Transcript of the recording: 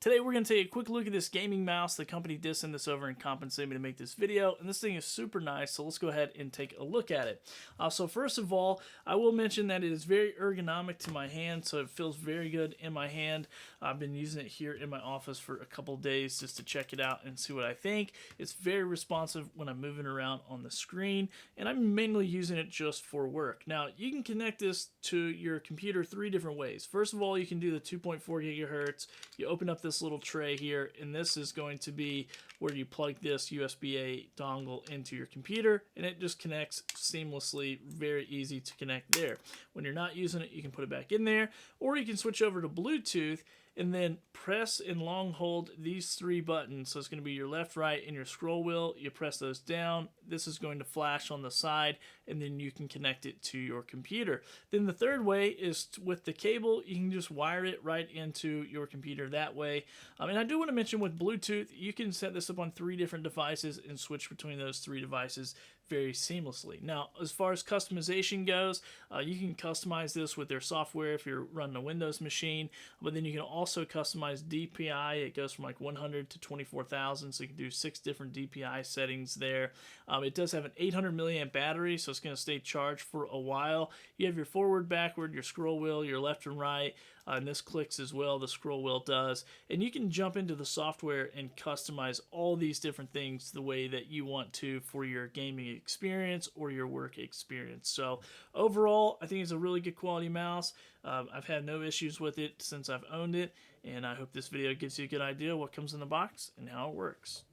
Today we're going to take a quick look at this gaming mouse. The company did send this over and compensate me to make this video, and this thing is super nice, so let's go ahead and take a look at it. So first of all, I will mention that it is very ergonomic to my hand, so it feels very good in my hand. I've been using it here in my office for a couple days just to check it out and see what I think. It's very responsive when I'm moving around on the screen, and I'm mainly using it just for work. Now, you can connect this to your computer three different ways. First of all, you can do the 2.4 gigahertz. You open up this little tray here, and this is going to be where you plug this USB-A dongle into your computer, and it just connects seamlessly, very easy to connect there. When you're not using it, you can put it back in there, or you can switch over to Bluetooth and then press and long hold these three buttons. So it's going to be your left, right, and your scroll wheel. You press those down. This is going to flash on the side, and then you can connect it to your computer. Then the third way is with the cable. You can just wire it right into your computer that way. And I do want to mention with Bluetooth, you can set this up on three different devices and switch between those three devices very seamlessly. Now, as far as customization goes, you can customize this with their software if you're running a Windows machine, but then you can also customize DPI. It goes from like 100 to 24,000, so you can do 6 different DPI settings there. It does have an 800 milliamp battery, so it's going to stay charged for a while. You have your forward, backward, your scroll wheel, your left and right, and this clicks as well, the scroll wheel does. And you can jump into the software and customize all these different things the way that you want to for your gaming experience or your work experience. So overall, I think it's a really good quality mouse. I've had no issues with it since I've owned it, and I hope this video gives you a good idea what comes in the box and how it works.